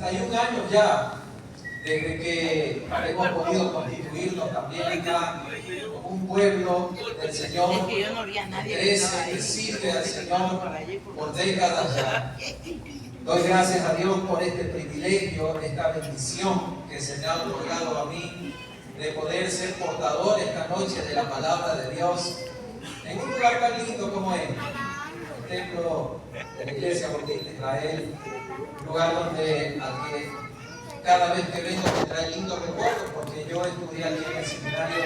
31 años ya desde que hemos podido constituirnos también acá como un pueblo del Señor, que sirve al Señor por décadas ya. Doy gracias a Dios por este privilegio, esta bendición que se me ha otorgado a mí de poder ser portador esta noche de la palabra de Dios en un lugar tan lindo como este, el templo de la Iglesia Bautista Israel, un lugar donde al que cada vez que vengo me trae lindos recuerdos, porque yo estudié aquí en el seminario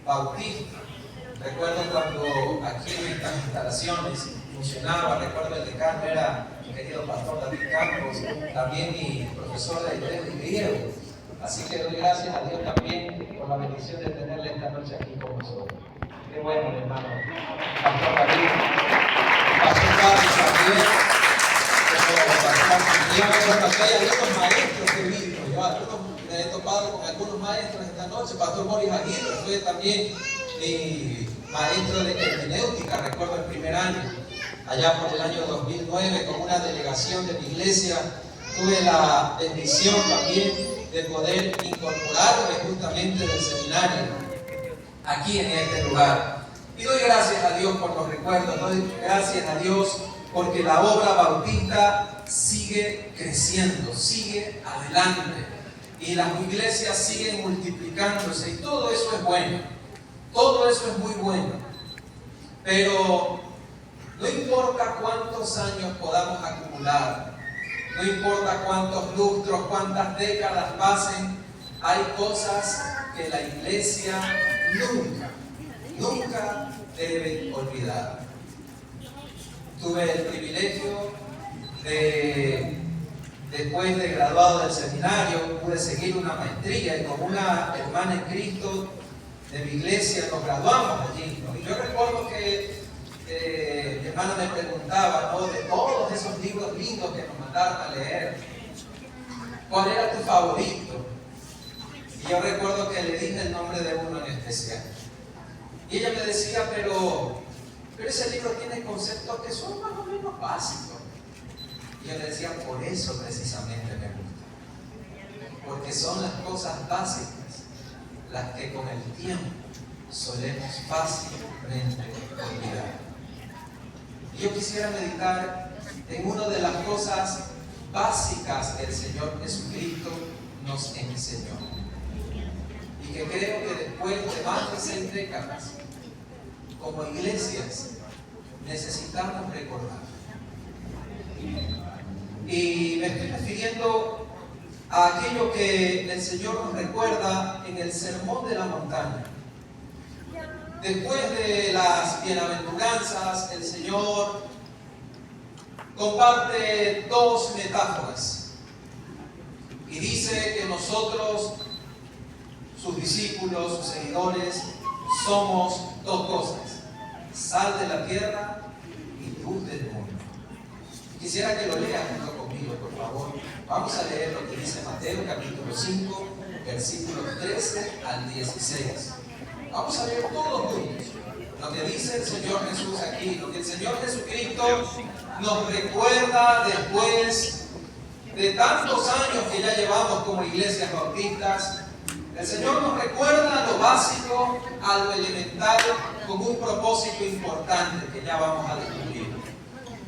bautista. Recuerdo cuando aquí en estas instalaciones funcionaba, recuerdo el decano era mi querido pastor David Campos, también mi profesor de inglés y griego. Así que doy gracias a Dios también por la bendición de tenerle esta noche aquí con nosotros. Qué bueno, mi hermano. Pastor David, Pastor Carlos también. Hay algunos maestros que vino, me he topado con algunos maestros esta noche. Pastor Moris Aguirre fue también mi maestro de hermenéutica, recuerdo el primer año, allá por el año 2009, con una delegación de mi iglesia. Tuve la bendición también de poder incorporarme justamente del seminario aquí en este lugar. Y doy gracias a Dios por los recuerdos, doy gracias a Dios porque la obra bautista sigue creciendo, sigue adelante y las iglesias siguen multiplicándose y todo eso es bueno, todo eso es muy bueno, pero no importa cuántos años podamos acumular, no importa cuántos lustros, cuántas décadas pasen, hay cosas que la iglesia nunca debe olvidar. Tuve el privilegio de, después de graduado del seminario, pude seguir una maestría y con una hermana en Cristo de mi iglesia nos graduamos allí, ¿no? Y yo recuerdo que mi hermana me preguntaba, ¿no?, de todos esos libros lindos que nos mandaron a leer, ¿cuál era tu favorito? Y yo recuerdo que le dije el nombre de uno en especial. Y ella me decía, pero ese libro tiene conceptos que son más o menos básicos. Y yo le decía, por eso precisamente me gusta. Porque son las cosas básicas las que con el tiempo solemos fácilmente olvidar. Y yo quisiera meditar en una de las cosas básicas que el Señor Jesucristo nos enseñó. Y que creo que después de más de 6 décadas, como iglesias, necesitamos recordar. Y me estoy refiriendo a aquello que el Señor nos recuerda en el Sermón de la Montaña. Después de las bienaventuranzas, el Señor comparte 2 metáforas y dice que nosotros, sus discípulos, sus seguidores, somos 2 cosas: sal de la tierra y luz del mundo. Quisiera que lo lean junto conmigo, por favor. Vamos a leer lo que dice Mateo capítulo 5, versículos 13 al 16. Vamos a leer todos juntos lo que dice el Señor Jesús aquí, lo que el Señor Jesucristo nos recuerda después de tantos años que ya llevamos como iglesias bautistas. El Señor nos recuerda lo básico a lo elemental con un propósito importante que ya vamos a descubrir.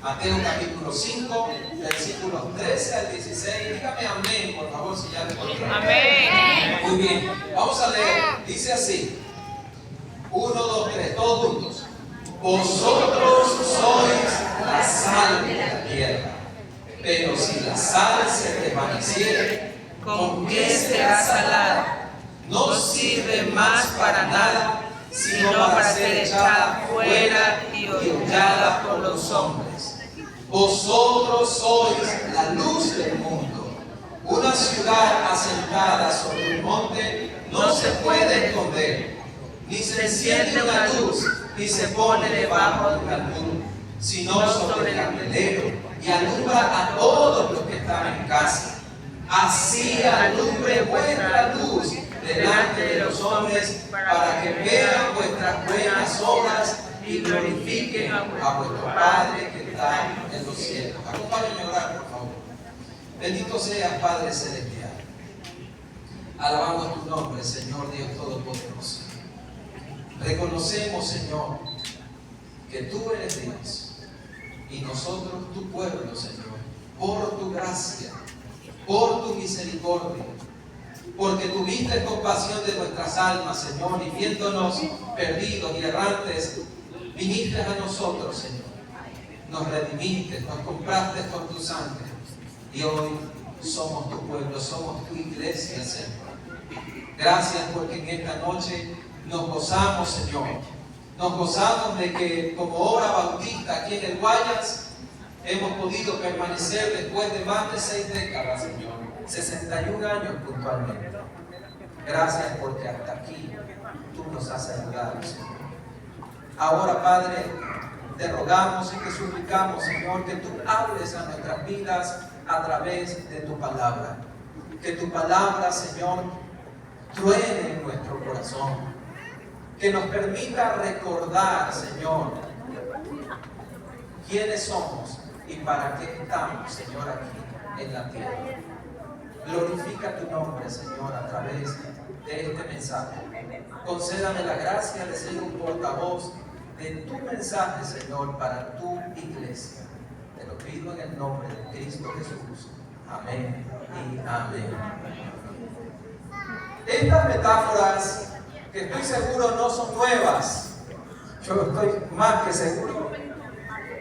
Mateo capítulo 5, versículos 13 al 16. Dígame amén, por favor, si ya lo encontraron. Amén. Muy bien, vamos a leer. Dice así: 1, 2, 3, todos juntos. Vosotros sois la sal de la tierra, pero si la sal se desvaneciere, ¿con qué será salada? No sirve más para nada, sino para ser echada fuera y odiada por los hombres. Vosotros sois la luz del mundo. Una ciudad asentada sobre un monte no se puede esconder, ni se enciende una luz, ni se pone debajo de un almud, sino sobre el candelero, y alumbra a todos los que están en casa. Así alumbre vuestra luz delante de los hombres, para que vean vuestras buenas obras y glorifiquen a vuestro Padre que está en los cielos. Acompáñenme a orar, por favor. Bendito seas, Padre Celestial. Alabamos tu nombre, Señor Dios Todopoderoso. Reconocemos, Señor, que tú eres Dios y nosotros tu pueblo, Señor, por tu gracia, por tu misericordia, porque tuviste compasión de nuestras almas, Señor, y viéndonos perdidos y errantes, viniste a nosotros, Señor. Nos redimiste, nos compraste con tu sangre y hoy somos tu pueblo, somos tu iglesia, Señor. Gracias porque en esta noche nos gozamos, Señor. Nos gozamos de que como obra bautista aquí en el Guayas hemos podido permanecer después de más de 6 décadas, Señor. 61 años puntualmente. Gracias porque hasta aquí tú nos has ayudado, Señor. Ahora, Padre, te rogamos y te suplicamos, Señor, que tú hables a nuestras vidas a través de tu palabra. Que tu palabra, Señor, truene en nuestro corazón. Que nos permita recordar, Señor, quiénes somos y para qué estamos, Señor, aquí en la tierra. Glorifica tu nombre, Señor, a través de este mensaje. Concédame la gracia de ser un portavoz de tu mensaje, Señor, para tu iglesia. Te lo pido en el nombre de Cristo Jesús. Amén y amén. Estas metáforas, que estoy seguro no son nuevas, yo estoy más que seguro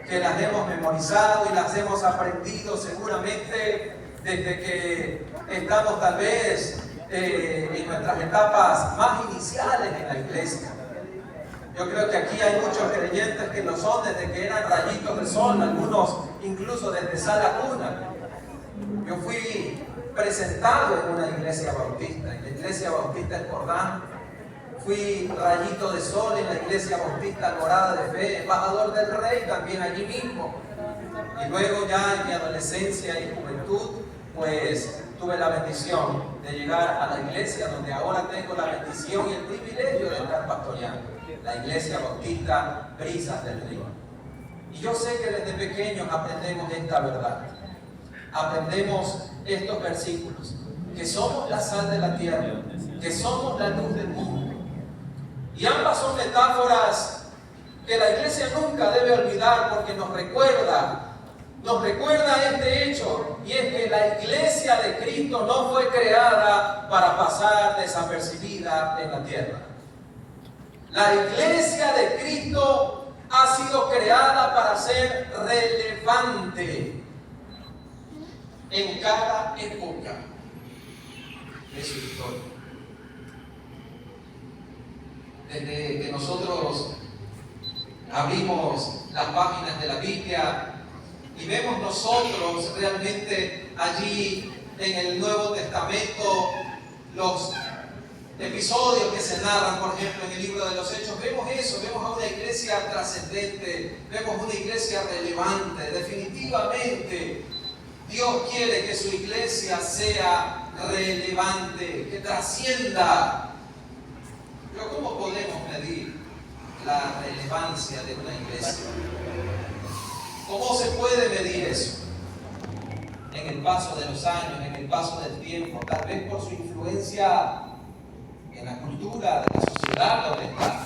que las hemos memorizado y las hemos aprendido seguramente desde que estamos tal vez en nuestras etapas más iniciales en la iglesia. Yo creo que aquí hay muchos creyentes que lo son desde que eran rayitos de sol, algunos incluso desde sala cuna. Yo fui presentado en una iglesia bautista, en la iglesia bautista El Jordán. Fui rayito de sol en la iglesia bautista Alborada de Fe, embajador del Rey también allí mismo. Y luego ya en mi adolescencia y juventud, pues tuve la bendición de llegar a la iglesia donde ahora tengo la bendición y el privilegio de estar pastoreando, la iglesia bautista Brisas del Río. Y yo sé que desde pequeños aprendemos esta verdad, aprendemos estos versículos, que somos la sal de la tierra, que somos la luz del mundo. Y ambas son metáforas que la iglesia nunca debe olvidar porque nos recuerda este hecho, y es que la iglesia de Cristo no fue creada para pasar desapercibida en la tierra. La iglesia de Cristo ha sido creada para ser relevante en cada época de su historia. Desde que nosotros abrimos las páginas de la Biblia y vemos nosotros realmente allí en el Nuevo Testamento los episodios que se narran, por ejemplo, en el libro de los Hechos, vemos eso, vemos a una iglesia trascendente, vemos una iglesia relevante. Definitivamente Dios quiere que su iglesia sea relevante, que trascienda. Pero ¿cómo podemos medir la relevancia de una iglesia? ¿Cómo se puede medir eso? En el paso de los años, en el paso del tiempo, tal vez por su influencia en la cultura de la sociedad donde está.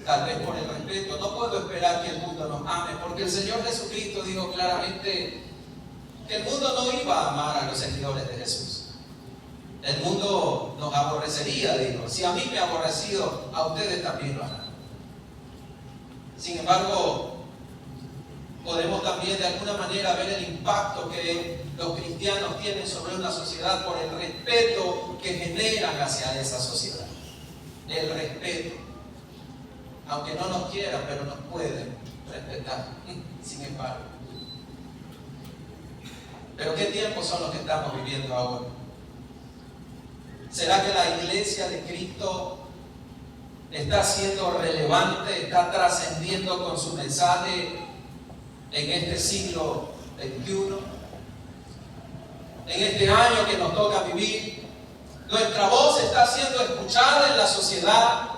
Tal vez por el respeto. No puedo esperar que el mundo nos ame, porque el Señor Jesucristo dijo claramente que el mundo no iba a amar a los seguidores de Jesús. El mundo nos aborrecería, dijo. Si a mí me ha aborrecido, a ustedes también lo harán. Sin embargo, podemos también de alguna manera ver el impacto que los cristianos tienen sobre una sociedad por el respeto que generan hacia esa sociedad. El respeto. Aunque no nos quieran, pero nos pueden respetar, sin embargo. Pero ¿qué tiempos son los que estamos viviendo ahora? ¿Será que la iglesia de Cristo está siendo relevante, está trascendiendo con su mensaje en este siglo XXI? En este año que nos toca vivir, ¿nuestra voz está siendo escuchada en la sociedad?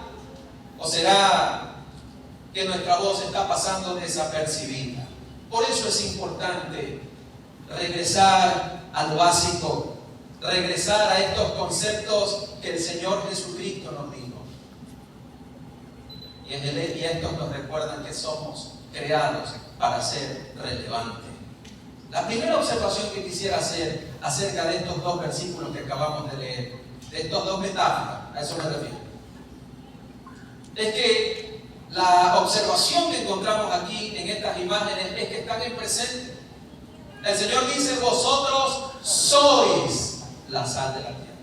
¿O será que nuestra voz está pasando desapercibida? Por eso es importante regresar al básico, regresar a estos conceptos que el Señor Jesucristo nos dijo. Y estos nos recuerdan que somos creados para ser relevantes. La primera observación que quisiera hacer acerca de estos dos versículos que acabamos de leer, de estos dos metáforas, a eso me refiero, es que la observación que encontramos aquí en estas imágenes es que están en presente. El Señor dice: vosotros sois la sal de la tierra.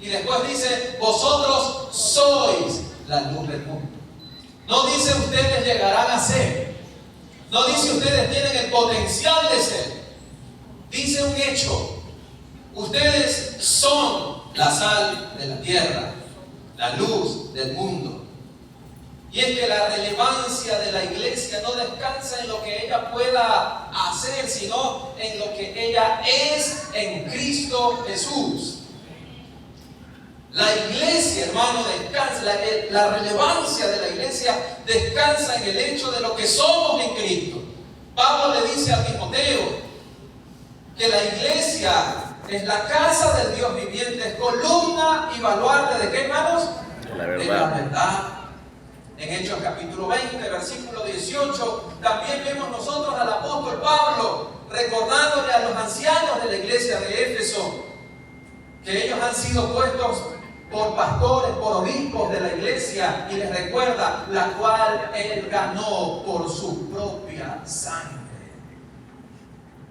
Y después dice: vosotros sois la luz del mundo. No dice ustedes llegarán a ser. No dice ustedes tienen el potencial de ser. Dice un hecho: ustedes son la sal de la tierra, la luz del mundo. Y es que la relevancia de la iglesia no descansa en lo que ella pueda hacer, sino en lo que ella es en Cristo Jesús. La iglesia, hermano, descansa, la relevancia de la iglesia descansa en el hecho de lo que somos en Cristo. Pablo le dice a Timoteo que la iglesia es la casa del Dios viviente, es columna y baluarte ¿de qué, hermanos? De la verdad. En Hechos capítulo 20, versículo 18, también vemos nosotros al apóstol Pablo recordándole a los ancianos de la iglesia de Éfeso que ellos han sido puestos por pastores, por obispos de la iglesia, y les recuerda la cual él ganó por su propia sangre.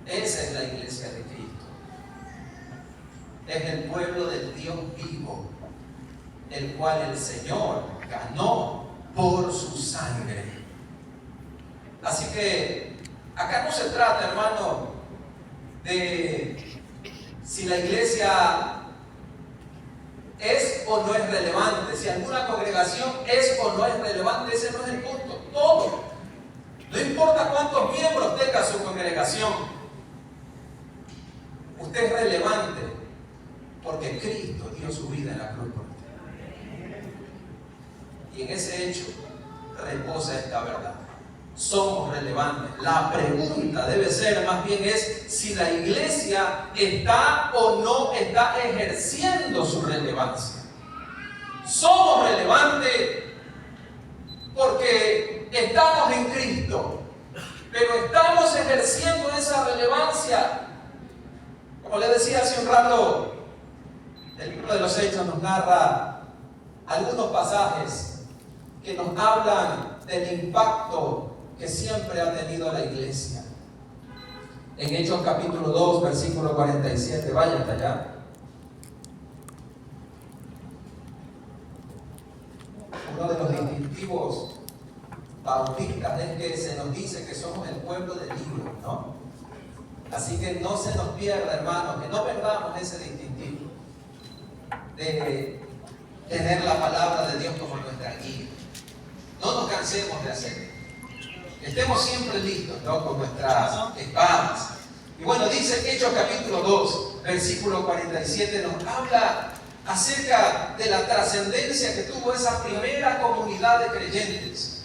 Esa es la iglesia de Cristo. Es el pueblo del Dios vivo, el cual el Señor ganó por su sangre. Así que acá no se trata, hermano, de si la iglesia es o no es relevante, si alguna congregación es o no es relevante. Ese no es el punto. Todo. No importa cuántos miembros tenga su congregación, usted es relevante porque Cristo dio su vida en la cruz por usted. Y en ese hecho reposa esta verdad. Somos relevantes. La pregunta debe ser, más bien, es si la iglesia está o no está ejerciendo su relevancia. Somos relevantes porque estamos en Cristo, pero estamos ejerciendo esa relevancia. Como le decía hace un rato, el libro de los Hechos nos narra algunos pasajes que nos hablan del impacto que siempre ha tenido la iglesia. En Hechos capítulo 2, versículo 47, vaya hasta allá. Uno de los distintivos bautistas es que se nos dice que somos el pueblo del libro, ¿no? Así que no se nos pierda, hermanos, que no perdamos ese distintivo de tener la palabra de Dios como nuestra guía. No nos cansemos de hacerlo. Estemos siempre listos, ¿no?, con nuestras espadas. Y bueno, dice Hechos capítulo 2, versículo 47, nos habla acerca de la trascendencia que tuvo esa primera comunidad de creyentes,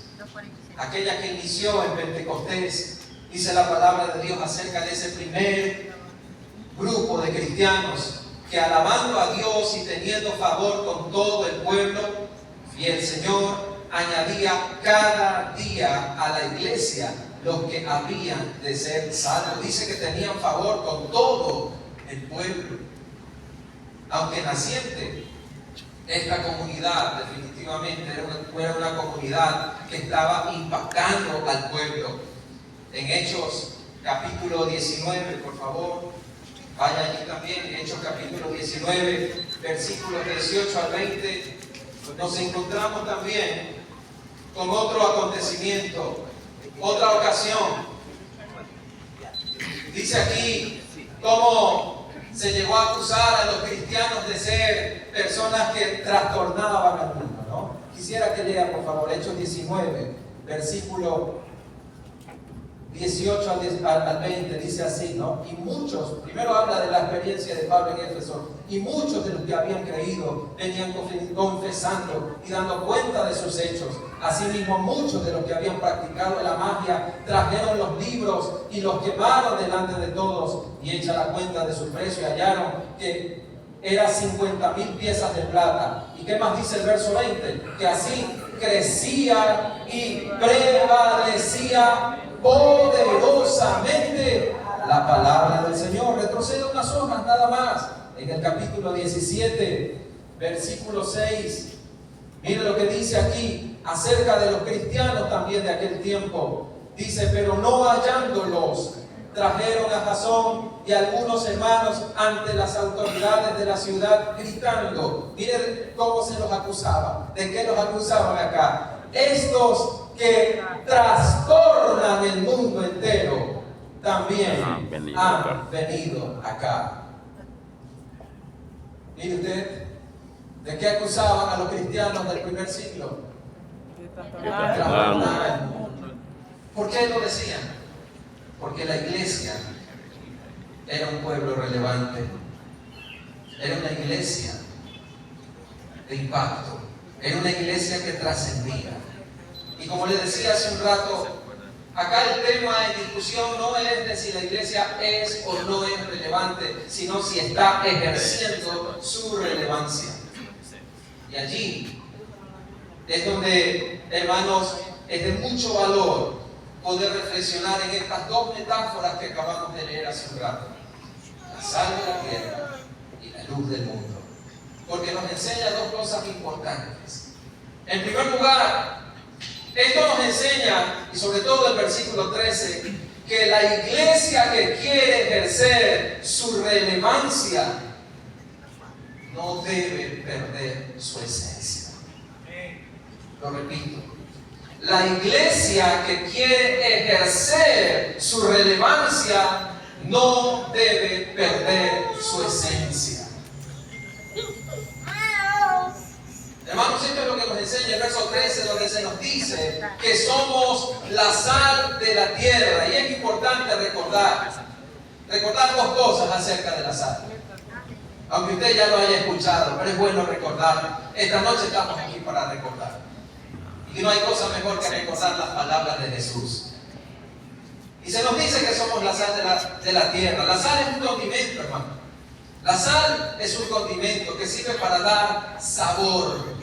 aquella que inició en Pentecostés. Dice la palabra de Dios acerca de ese primer grupo de cristianos que, alabando a Dios y teniendo favor con todo el pueblo, y el Señor añadía cada día a la iglesia los que habían de ser salvos. Dice que tenían favor con todo el pueblo. Aunque naciente, esta comunidad definitivamente era una comunidad que estaba impactando al pueblo. En Hechos capítulo 19, por favor, vaya allí también. Hechos capítulo 19, versículos 18 al 20, nos encontramos también con otro acontecimiento, otra ocasión. Dice aquí cómo se llegó a acusar a los cristianos de ser personas que trastornaban al mundo, ¿no? Quisiera que lea, por favor, Hechos 19, versículo 18 al 20, dice así, ¿no? Y muchos, primero habla de la experiencia de Pablo en Éfeso, y muchos de los que habían creído venían confesando y dando cuenta de sus hechos. Asimismo, muchos de los que habían practicado la magia trajeron los libros y los quemaron delante de todos, y hecha la cuenta de su precio, hallaron que era 50,000 piezas de plata. ¿Y qué más dice el verso 20? Que así crecía y prevalecía poderosamente la palabra del Señor. Retrocede unas hojas nada más. En el capítulo 17, versículo 6, mire lo que dice aquí acerca de los cristianos también de aquel tiempo. Dice: pero no hallándolos, trajeron a Jasón y a algunos hermanos ante las autoridades de la ciudad, gritando. Mire cómo se los acusaba. ¿De qué los acusaban acá? Estos que trastornan el mundo entero también han venido acá. Mire usted, ¿de qué acusaban a los cristianos del primer siglo? ¿Por qué lo decían? Porque la iglesia era un pueblo relevante, era una iglesia de impacto, era una iglesia que trascendía. Y como le decía hace un rato, acá el tema de discusión no es de si la iglesia es o no es relevante, sino si está ejerciendo su relevancia. Y allí es donde, hermanos, es de mucho valor poder reflexionar en estas dos metáforas que acabamos de leer hace un rato: la sal de la tierra y la luz del mundo, porque nos enseña dos cosas importantes. En primer lugar, esto nos enseña, y sobre todo el versículo 13, que la iglesia que quiere ejercer su relevancia no debe perder su esencia. Lo repito. La iglesia que quiere ejercer su relevancia no debe perder su esencia. Hermanos, esto es lo que nos enseña el verso 13, donde se nos dice que somos la sal de la tierra. Y es importante recordar dos cosas acerca de la sal. Aunque usted ya lo haya escuchado, pero es bueno recordarlo. Esta noche estamos aquí para recordar. Y no hay cosa mejor que recordar las palabras de Jesús. Y se nos dice que somos la sal de la tierra. La sal es un condimento, hermano. La sal es un condimento que sirve para dar sabor.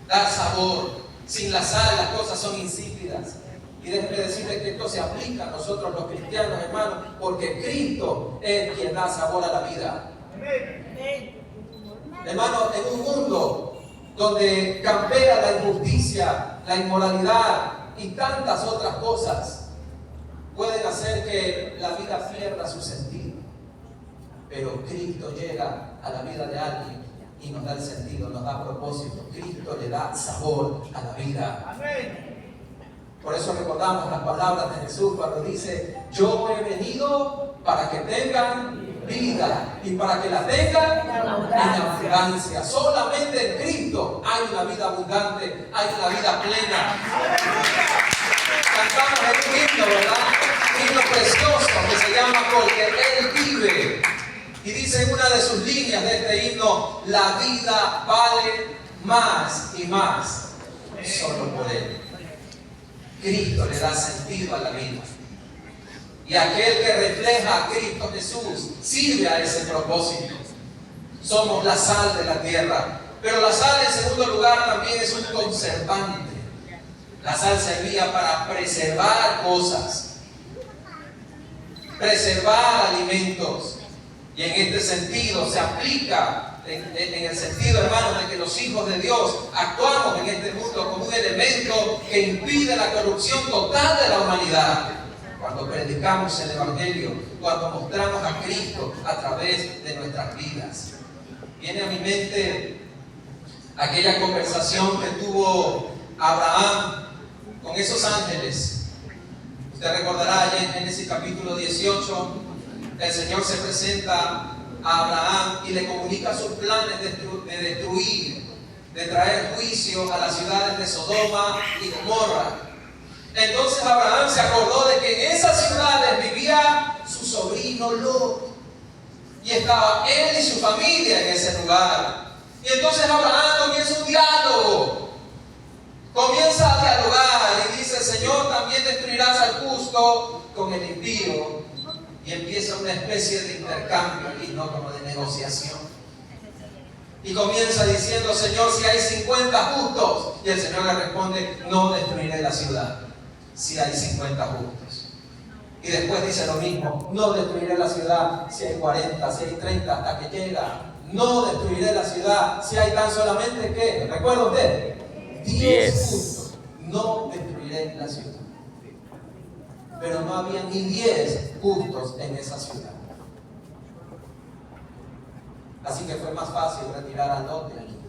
Dar sabor. Sin la sal las cosas son insípidas. Y déjenme decirles que esto se aplica a nosotros los cristianos, hermanos, porque Cristo es quien da sabor a la vida. Hermano, en un mundo donde campea la injusticia, la inmoralidad y tantas otras cosas, pueden hacer que la vida pierda su sentido. Pero Cristo llega a la vida de alguien y nos da el sentido, nos da propósito. Cristo le da sabor a la vida. Amén. Por eso recordamos las palabras de Jesús cuando dice: yo he venido para que tengan vida y para que la tengan en abundancia. Solamente en Cristo hay una vida abundante, hay una vida plena. Cantamos el himno, ¿verdad? Un himno precioso que se llama Porque Él vive. Y dice en una de sus líneas de este himno: la vida vale más y más solo por Él. Cristo le da sentido a la vida. Y aquel que refleja a Cristo Jesús sirve a ese propósito. Somos la sal de la tierra. Pero la sal, en segundo lugar, también es un conservante. La sal servía para preservar cosas, preservar alimentos. Y en este sentido se aplica, en el sentido, hermanos, de que los hijos de Dios actuamos en este mundo como un elemento que impide la corrupción total de la humanidad. Cuando predicamos el Evangelio, cuando mostramos a Cristo a través de nuestras vidas. Viene a mi mente aquella conversación que tuvo Abraham con esos ángeles. Usted recordará allá en Génesis capítulo 18, el Señor se presenta a Abraham y le comunica sus planes de destruir, de traer juicio a las ciudades de Sodoma y Gomorra. Entonces Abraham se acordó de que en esas ciudades vivía su sobrino Lot. Y estaba él y su familia en ese lugar. Y entonces Abraham comienza un diálogo. Comienza a dialogar y dice: Señor, también destruirás al justo con el impío. Y empieza una especie de intercambio aquí, ¿no? Como de negociación. Y comienza diciendo: Señor, si hay 50 justos. Y el Señor le responde: no destruiré la ciudad si hay 50 justos. Y después dice lo mismo: no destruiré la ciudad si hay 40, si hay 30, hasta que llega. No destruiré la ciudad si hay tan solamente, ¿qué? ¿Recuerda usted? 10 justos. No destruiré la ciudad. Pero no había ni 10 justos en esa ciudad. Así que fue más fácil retirar a Lot de allí.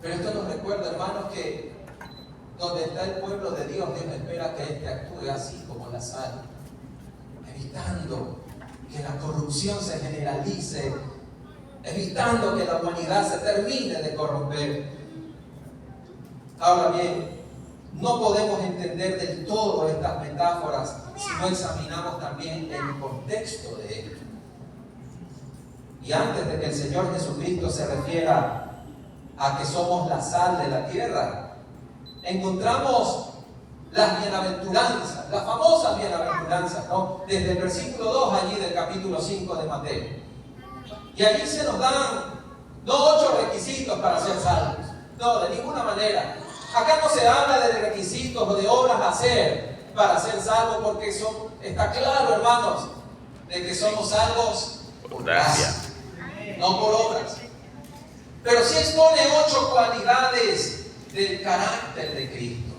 Pero esto nos recuerda, hermanos, que donde está el pueblo de Dios, Dios espera que éste actúe así como la sal, evitando que la corrupción se generalice, evitando que la humanidad se termine de corromper. Ahora bien, no podemos entender del todo estas metáforas si no examinamos también el contexto de ellas. Y antes de que el Señor Jesucristo se refiera a que somos la sal de la tierra, encontramos las bienaventuranzas, las famosas bienaventuranzas, ¿no? Desde el versículo 2 allí del capítulo 5 de Mateo. Y allí se nos dan no 8 requisitos para ser salvos, no, de ninguna manera. Acá no se habla de requisitos o de obras a hacer para ser salvos, porque está claro, hermanos, de que somos salvos por gracia, no por obras. Pero sí expone 8 cualidades del carácter de Cristo.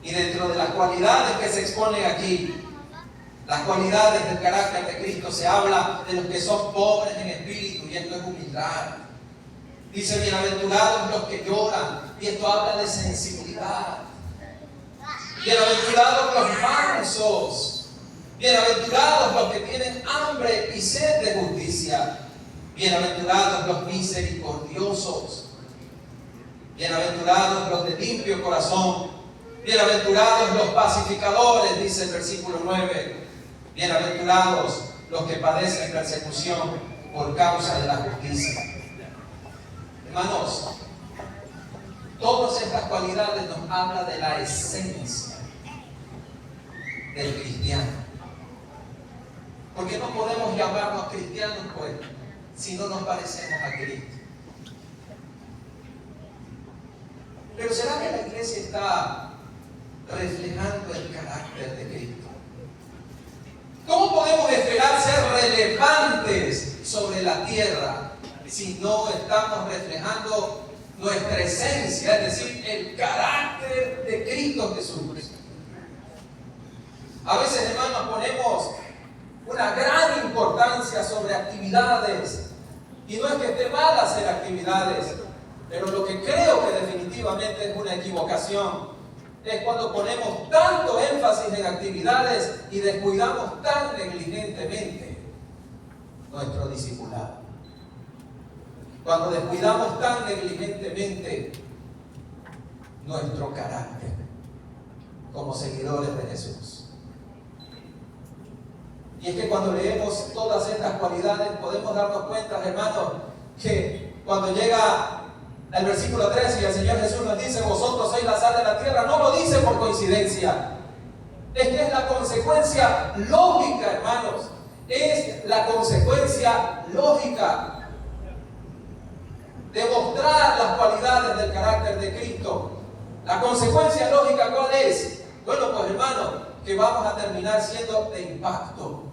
Y dentro de las cualidades que se exponen aquí, las cualidades del carácter de Cristo, se habla de los que son pobres en espíritu, y esto es humildad. Dice: bienaventurados los que lloran, y esto habla de sensibilidad. Bienaventurados los mansos, bienaventurados los que tienen hambre y sed de justicia, bienaventurados los misericordiosos, bienaventurados los de limpio corazón, bienaventurados los pacificadores, dice el versículo 9, bienaventurados los que padecen persecución por causa de la justicia. Hermanos, todas estas cualidades nos hablan de la esencia del cristiano. Porque no podemos llamarnos cristianos, pues, si no nos parecemos a Cristo. Pero ¿será que la iglesia está reflejando el carácter de Cristo? ¿Cómo podemos esperar ser relevantes sobre la tierra si no estamos reflejando nuestra esencia, es decir, el carácter de Cristo Jesús? A veces, hermanos, ponemos una gran importancia sobre actividades, y no es que esté mal hacer actividades, pero lo que creo que definitivamente es una equivocación es cuando ponemos tanto énfasis en actividades y descuidamos tan negligentemente nuestro discipulado. Cuando descuidamos tan negligentemente nuestro carácter como seguidores de Jesús. Y es que cuando leemos todas estas cualidades podemos darnos cuenta, hermanos, que cuando llega al versículo 13 y el Señor Jesús nos dice: vosotros sois la sal de la tierra, no lo dice por coincidencia. Es que es la consecuencia lógica, hermanos. Es la consecuencia lógica de mostrar las cualidades del carácter de Cristo. La consecuencia lógica, ¿cuál es? Bueno, pues, hermanos, que vamos a terminar siendo de impacto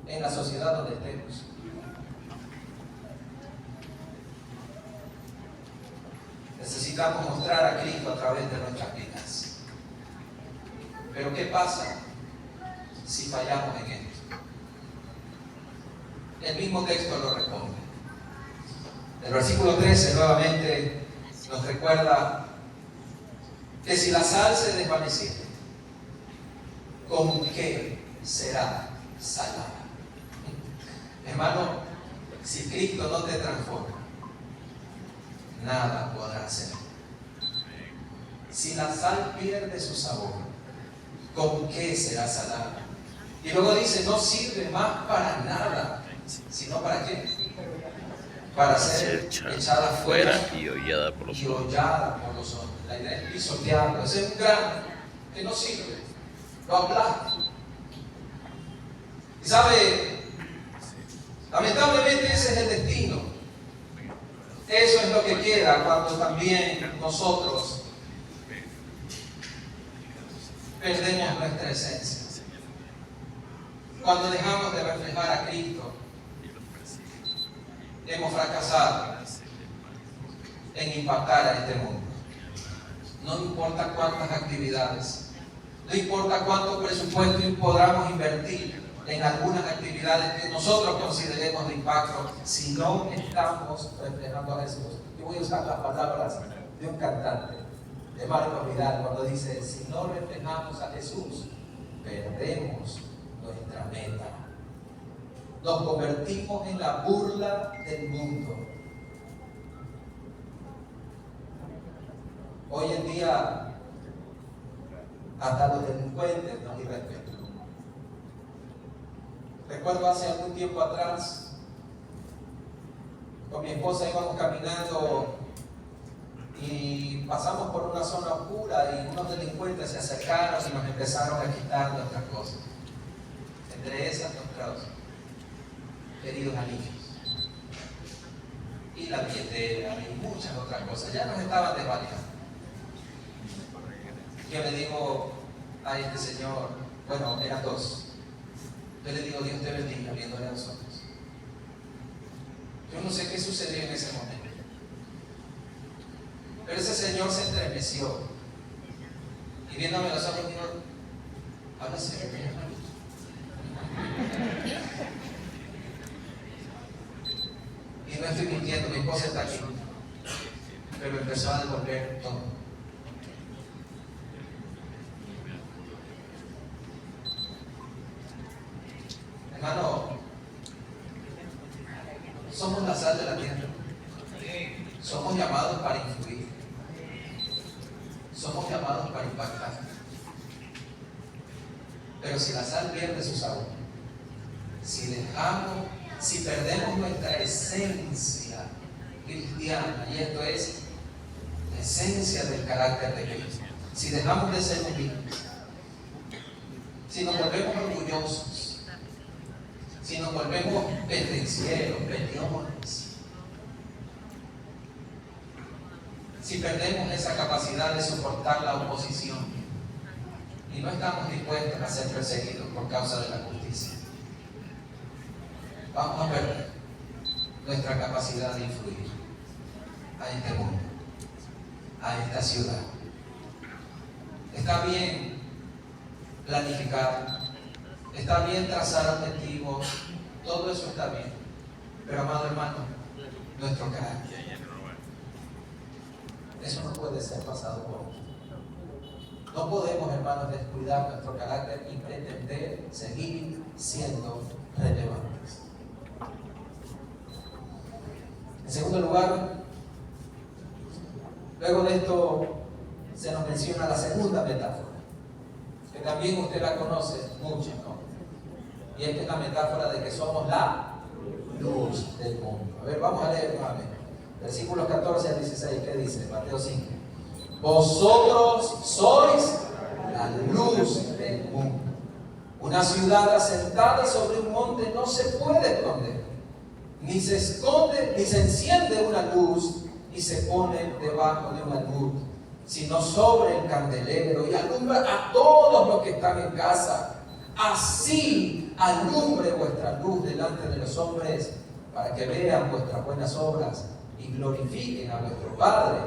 en la sociedad donde estemos. Necesitamos mostrar a Cristo a través de nuestras vidas. Pero ¿qué pasa si fallamos en esto? El mismo texto lo responde. El versículo 13 nuevamente nos recuerda que si la sal se desvaneciere, ¿con qué será salada? Hermano, si Cristo no te transforma, nada podrá hacer. Si la sal pierde su sabor, ¿con qué será salada? Y luego dice, no sirve más para nada, sino ¿para qué? Para ser echada fuera y hollada por los hombres. La idea es pisotearlo. Ese es un grano que no sirve, lo aplasta. Y sabe, lamentablemente ese es el destino. Eso es lo que queda cuando también nosotros perdemos nuestra esencia. Cuando dejamos de reflejar a Cristo, hemos fracasado en impactar a este mundo. No importa cuántas actividades, no importa cuánto presupuesto podamos invertir en algunas actividades que nosotros consideremos de impacto, si no estamos reflejando a Jesús. Yo voy a usar las palabras de un cantante, de Marcos Vidal, cuando dice, si no reflejamos a Jesús, perdemos nuestra meta. Nos convertimos en la burla del mundo. Hoy en día, hasta los delincuentes nos irrespetan. Recuerdo hace algún tiempo atrás, con mi esposa íbamos caminando y pasamos por una zona oscura y unos delincuentes se acercaron y nos empezaron a quitar nuestras cosas. Entre esas, nuestros queridos anillos y la billetera y muchas otras cosas. Ya nos estaban desvaliendo. Yo le digo a este señor, bueno, eran dos. Yo le digo, Dios te bendiga, viéndole a los ojos. Yo no sé qué sucedió en ese momento. Pero ese señor se estremeció. Y viéndome a los ojos, dijo, habla serio, hermano. Y no estoy mintiendo, mi esposa está aquí. Pero empezó a devolver todo. Hermano, somos la sal de la tierra. Somos llamados para influir. Somos llamados para impactar. Pero si la sal pierde su sabor, si perdemos nuestra esencia cristiana, y esto es la esencia del carácter de Cristo, si dejamos de ser humildes, si nos volvemos orgullosos, si nos volvemos pendencieros, peleones, si perdemos esa capacidad de soportar la oposición y no estamos dispuestos a ser perseguidos por causa de la justicia, vamos a perder nuestra capacidad de influir a este mundo, a esta ciudad. Está bien planificar, está bien trazar objetivos, todo eso está bien. Pero amado hermano, nuestro carácter, eso no puede ser pasado por alto. No podemos, hermanos, descuidar nuestro carácter y pretender seguir siendo relevantes. En segundo lugar, luego de esto se nos menciona la segunda metáfora, que también usted la conoce mucho, ¿no? Y esta es la metáfora de que somos la luz del mundo. A ver, vamos a leer nuevamente. Versículos 14 al 16, ¿qué dice? Mateo 5. Vosotros sois la luz del mundo. Una ciudad asentada sobre un monte no se puede esconder. Ni se esconde, ni se enciende una luz y se pone debajo de un almud, sino sobre el candelero y alumbra a todos los que están en casa. Así alumbre vuestra luz delante de los hombres, para que vean vuestras buenas obras y glorifiquen a vuestro Padre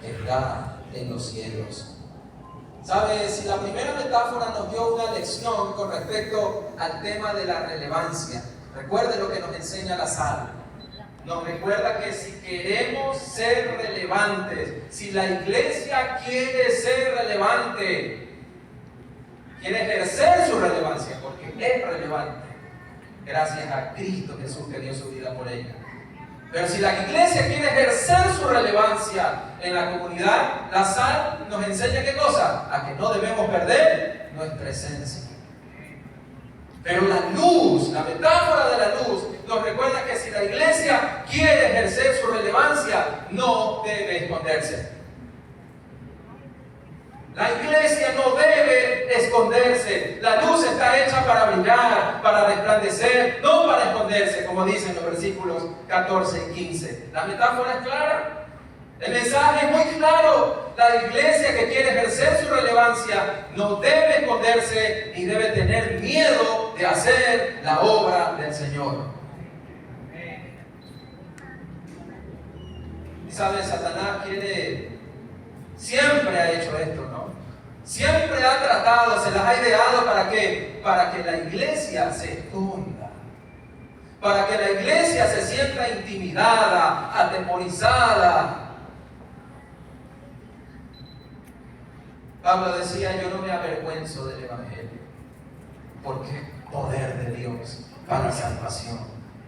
que está en los cielos. ¿Sabes? Si la primera metáfora nos dio una lección con respecto al tema de la relevancia, recuerde lo que nos enseña la sal. Nos recuerda que si queremos ser relevantes, si la iglesia quiere ser relevante, quiere ejercer su relevancia, porque es relevante, gracias a Cristo Jesús que dio su vida por ella, Pero si la iglesia quiere ejercer su relevancia en la comunidad, la sal nos enseña ¿qué cosa? A que no debemos perder nuestra esencia. Pero la luz, la metáfora de la luz, nos recuerda que si la iglesia quiere ejercer su relevancia, no debe esconderse. La iglesia no debe esconderse. La luz está hecha para brillar, para resplandecer, no para esconderse, como dicen los versículos 14 y 15. La metáfora es clara. El mensaje es muy claro. La iglesia que quiere ejercer su relevancia no debe esconderse ni debe tener miedo de hacer la obra del Señor. Y saben, Satanás siempre ha hecho esto, ¿no? Siempre ha tratado, se las ha ideado ¿para qué? Para que la iglesia se esconda. Para que la iglesia se sienta intimidada, atemorizada. Pablo decía, yo no me avergüenzo del Evangelio, porque poder de Dios para salvación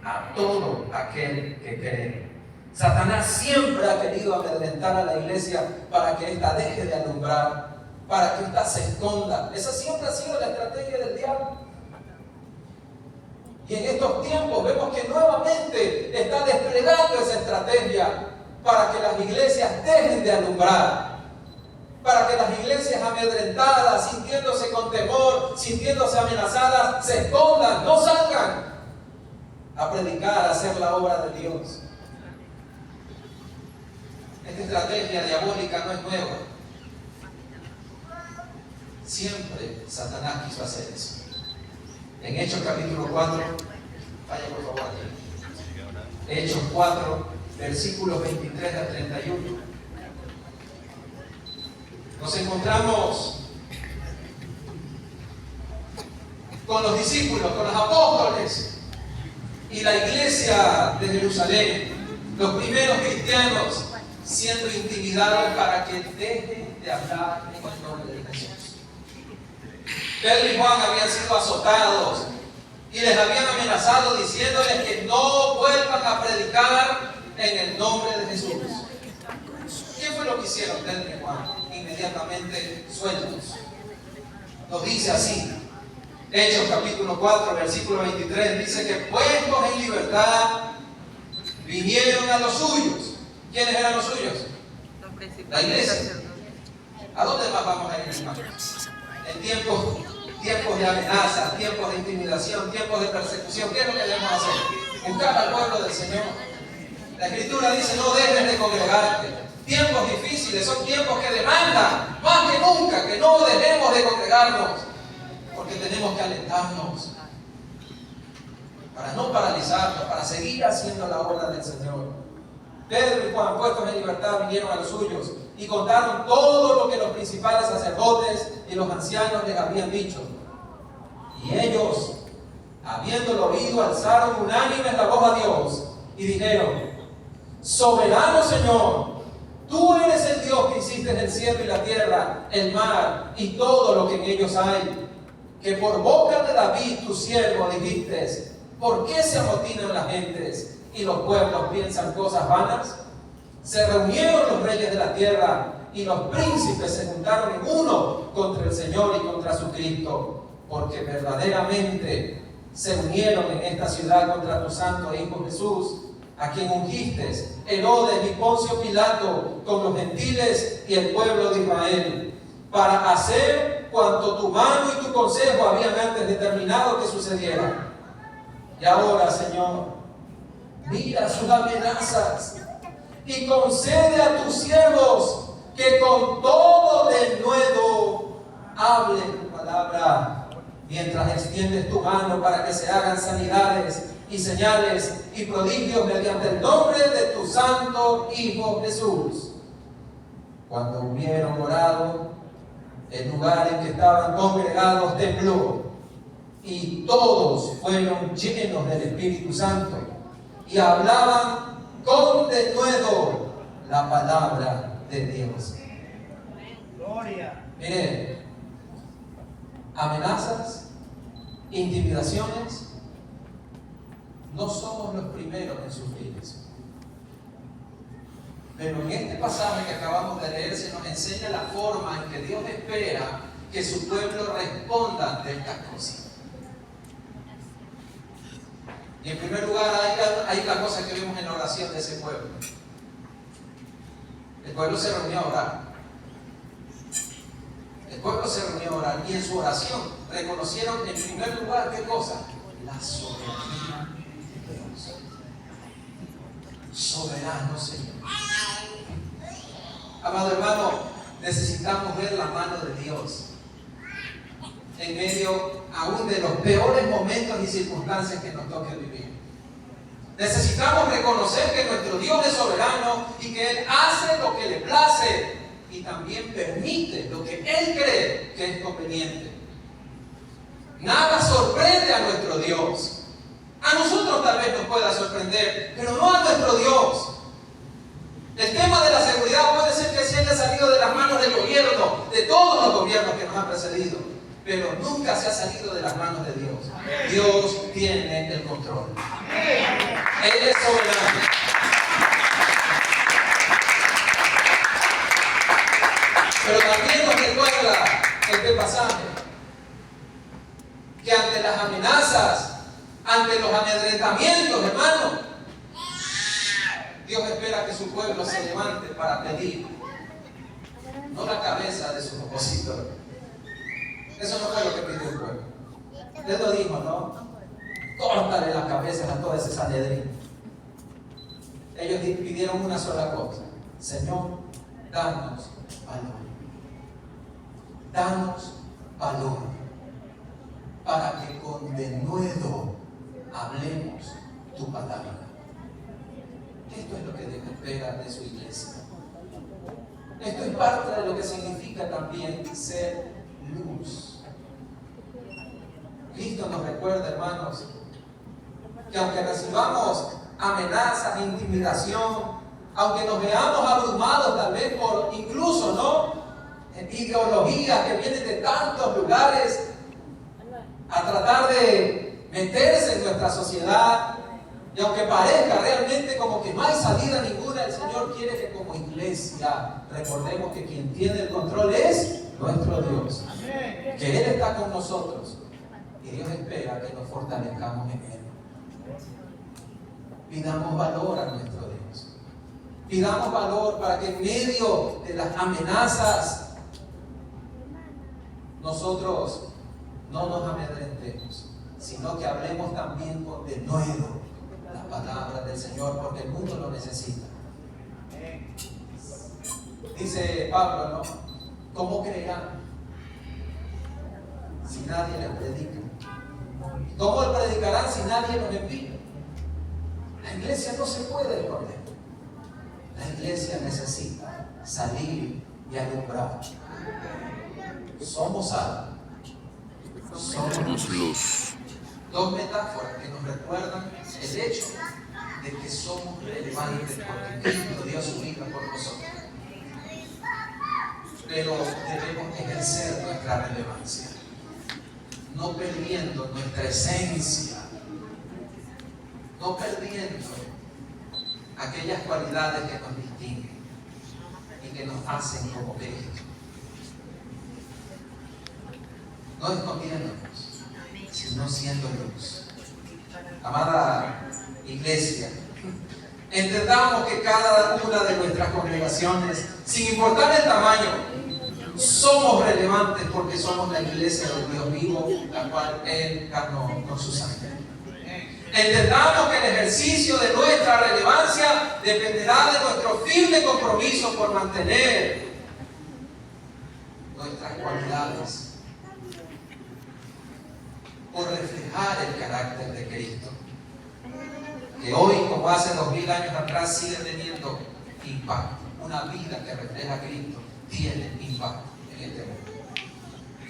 a todo aquel que cree. Satanás siempre ha querido amedrentar a la iglesia para que ésta deje de alumbrar, para que ésta se esconda. Esa siempre ha sido la estrategia del diablo. Y en estos tiempos vemos que nuevamente está desplegando esa estrategia para que las iglesias dejen de alumbrar. Para que las iglesias amedrentadas, sintiéndose con temor, sintiéndose amenazadas, se escondan, no salgan a predicar, a hacer la obra de Dios. Esta estrategia diabólica no es nueva. Siempre Satanás quiso hacer eso. En Hechos capítulo 4, vaya por favor aquí. Hechos 4, versículos 23 al 31. Nos encontramos con los discípulos, con los apóstoles y la iglesia de Jerusalén, los primeros cristianos siendo intimidados para que dejen de hablar en el nombre de Jesús. Pedro y Juan habían sido azotados y les habían amenazado diciéndoles que no vuelvan a predicar en el nombre de Jesús. ¿Qué fue lo que hicieron Pedro y Juan? Inmediatamente sueltos. Nos dice así, Hechos capítulo 4, versículo 23, dice que puestos en libertad vinieron a los suyos. ¿Quiénes eran los suyos? La iglesia. ¿A dónde más vamos a ir, hermanos? En tiempos de amenaza, tiempos de intimidación, tiempos de persecución, ¿qué es lo que debemos hacer? Buscar al pueblo del Señor. La Escritura dice, no dejes de congregarte. Tiempos difíciles son tiempos que demandan más que nunca que no dejemos de congregarnos, porque tenemos que alentarnos para no paralizarnos, para seguir haciendo la obra del Señor. Pedro y Juan, puestos en libertad, vinieron a los suyos y contaron todo lo que los principales sacerdotes y los ancianos les habían dicho. Y ellos, habiéndolo oído, alzaron unánimes la voz a Dios y dijeron: soberano Señor, tú eres el Dios que hiciste el cielo y la tierra, el mar y todo lo que en ellos hay, que por boca de David tu siervo dijiste: ¿por qué se amotinan las gentes y los pueblos piensan cosas vanas? Se reunieron los reyes de la tierra y los príncipes se juntaron en uno contra el Señor y contra su Cristo, porque verdaderamente se unieron en esta ciudad contra tu santo Hijo Jesús, a quien ungiste, Herodes y Poncio Pilato, con los gentiles y el pueblo de Israel, para hacer cuanto tu mano y tu consejo habían antes determinado que sucediera. Y ahora, Señor, mira sus amenazas y concede a tus siervos que con todo denuedo hablen tu palabra, mientras extiendes tu mano para que se hagan sanidades y señales y prodigios mediante el nombre de tu santo Hijo Jesús. Cuando hubieron orado, el lugar en que estaban congregados tembló, y todos fueron llenos del Espíritu Santo y hablaban con denuedo la palabra de Dios. Gloria. Miren, amenazas, intimidaciones, no somos los primeros en sufrir eso. Pero en este pasaje que acabamos de leer se nos enseña la forma en que Dios espera que su pueblo responda ante estas cosas. Y en primer lugar hay la cosa que vemos en la oración de ese pueblo. El pueblo se reunió a orar. El pueblo se reunió a orar y en su oración reconocieron en primer lugar, ¿qué cosa? La soberanía de Dios. Soberano Señor. Amado hermano, necesitamos ver la mano de Dios en medio aún de los peores momentos y circunstancias que nos toque vivir. Necesitamos reconocer que nuestro Dios es soberano y que Él hace lo que le place y también permite lo que Él cree que es conveniente. Nada sorprende a nuestro Dios. A nosotros tal vez nos pueda sorprender, pero no a nuestro Dios. El tema de la seguridad puede ser que se haya salido de las manos del gobierno, de todos los gobiernos que nos han precedido, pero nunca se ha salido de las manos de Dios. Dios tiene el control. Él es soberano. Pero también nos recuerda este pasaje que ante las amenazas, ante los amedrentamientos, hermano, Dios espera que su pueblo se levante para pedir, no la cabeza de sus opositores. Eso no fue lo que pidió el pueblo. Él lo dijo, ¿no? Córtale las cabezas a todo ese Sanedrín. Ellos pidieron una sola cosa: Señor, danos valor. Danos valor para que con denuedo hablemos tu palabra. Esto es lo que Dios espera de su iglesia. Esto es parte de lo que significa también ser luz. Cristo nos recuerda, hermanos, que aunque recibamos amenazas, intimidación, aunque nos veamos abrumados tal vez por incluso, ¿no?, ideologías que vienen de tantos lugares a tratar de meterse en nuestra sociedad, y aunque parezca realmente como que no hay salida ninguna, el Señor quiere que como iglesia recordemos que quien tiene el control es nuestro Dios, que Él está con nosotros y Dios espera que nos fortalezcamos en Él. Pidamos valor a nuestro Dios. Pidamos valor para que en medio de las amenazas nosotros no nos amedrentemos, sino que hablemos también con denuedo las palabras del Señor, porque el mundo lo necesita. Dice Pablo, ¿no? ¿Cómo creerán si nadie les predica? ¿Cómo predicarán si nadie los envía? La iglesia no se puede esconder. La iglesia necesita salir y alumbrar. Somos sal. Somos luz. Dos metáforas que nos recuerdan el hecho de que somos relevantes porque Cristo dio su vida por nosotros. Pero debemos ejercer nuestra relevancia, no perdiendo nuestra esencia, no perdiendo aquellas cualidades que nos distinguen y que nos hacen como Cristo. No escondiéndonos, sino siendo luz. Amada iglesia, entendamos que cada una de nuestras congregaciones, sin importar el tamaño, somos relevantes porque somos la iglesia del Dios vivo, la cual Él ganó con su sangre. Entendamos que el ejercicio de nuestra relevancia dependerá de nuestro firme compromiso por mantener nuestras cualidades, por reflejar el carácter de Cristo, que hoy, como hace 2000 años atrás, sigue teniendo impacto. Una vida que refleja a Cristo tiene impacto en este mundo.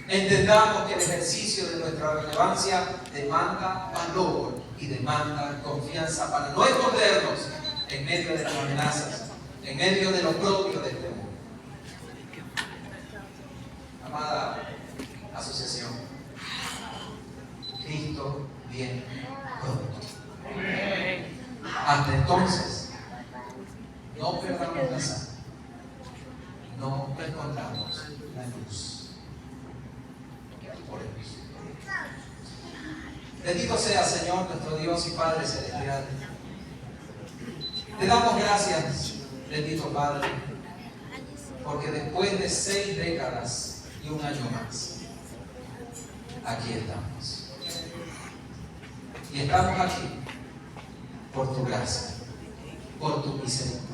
Entendamos que el ejercicio de nuestra relevancia demanda valor y demanda confianza para no escondernos en medio de las amenazas, en medio de lo propio de este mundo. Amada asociación, Cristo viene pronto. Hasta entonces, no perdamos la esperanza, no encontramos la luz. Oremos. Bendito sea, Señor, nuestro Dios y Padre Celestial. Te damos gracias, bendito Padre, porque después de 6 décadas y un año más, aquí estamos. Y estamos aquí por tu gracia, por tu misericordia.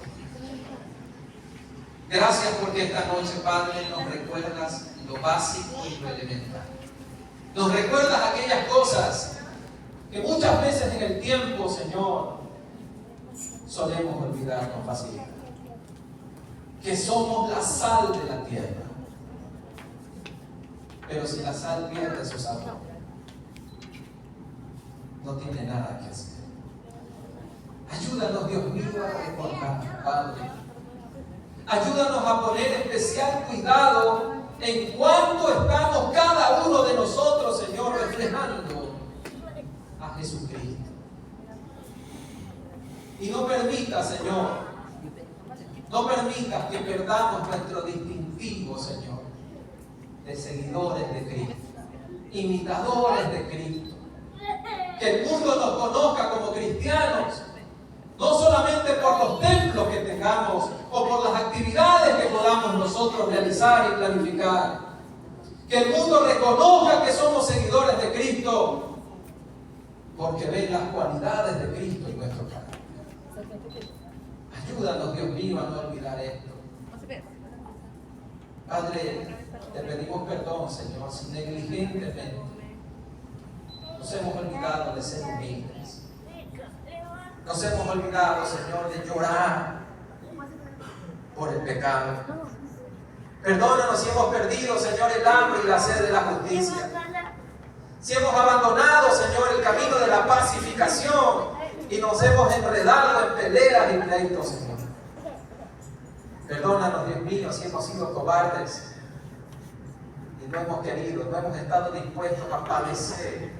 Gracias porque esta noche, Padre, nos recuerdas lo básico y lo elemental. Nos recuerdas aquellas cosas que muchas veces en el tiempo, Señor, solemos olvidarnos fácilmente. Que somos la sal de la tierra. Pero si la sal pierde su sabor, no tiene nada que hacer. Ayúdanos, Dios mío, a recordar, Padre. Ayúdanos a poner especial cuidado en cuanto estamos cada uno de nosotros, Señor, reflejando a Jesucristo. Y no permita, Señor, no permitas que perdamos nuestro distintivo, Señor, de seguidores de Cristo, imitadores de Cristo. Que el mundo nos conozca como cristianos, no solamente por los templos que tengamos o por las actividades que podamos nosotros realizar y planificar. Que el mundo reconozca que somos seguidores de Cristo porque ven las cualidades de Cristo en nuestro carácter. Ayúdanos, Dios mío, a no olvidar esto. Padre, te pedimos perdón, Señor, si negligentemente nos hemos olvidado de ser humildes. Nos hemos olvidado, Señor, de llorar por el pecado. Perdónanos si hemos perdido, Señor, el hambre y la sed de la justicia. Si hemos abandonado, Señor, el camino de la pacificación y nos hemos enredado en peleas y pleitos, Señor. Perdónanos, Dios mío, si hemos sido cobardes y no hemos querido, no hemos estado dispuestos a padecer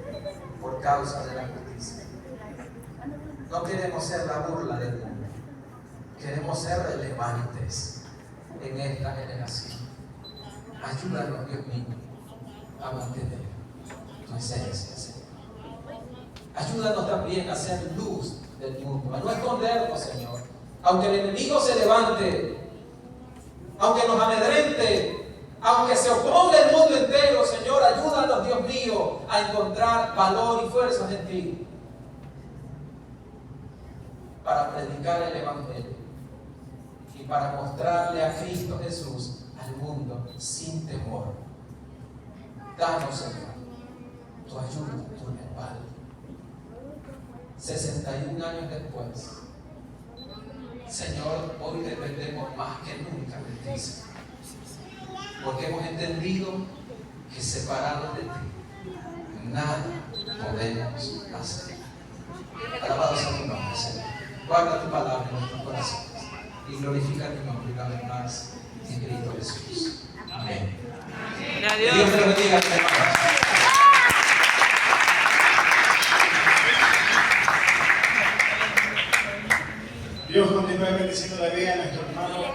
por causa de la justicia. No queremos ser la burla del mundo. Queremos ser relevantes en esta generación. Ayúdanos, Dios mío, a mantener tu esencia, Señor. Ayúdanos también a ser luz del mundo, a no escondernos, Señor. Aunque el enemigo se levante, aunque nos amedrente, aunque se oponga el mundo entero, Señor, ayúdanos, Dios mío, a encontrar valor y fuerzas en ti para predicar el Evangelio y para mostrarle a Cristo Jesús al mundo sin temor. Danos, Señor, tu ayuda, tu respaldo. 61 años después, Señor, hoy dependemos más que nunca de ti, Señor, porque hemos entendido que separados de ti nada podemos hacer. Alabado sea tu nombre, Señor. Guarda tu palabra en nuestros corazones y glorifica tu nombre una vez más en Cristo Jesús. Amén. Adiós. Dios te lo bendiga, hermanos. Dios continúe bendiciendo la vida a nuestro hermano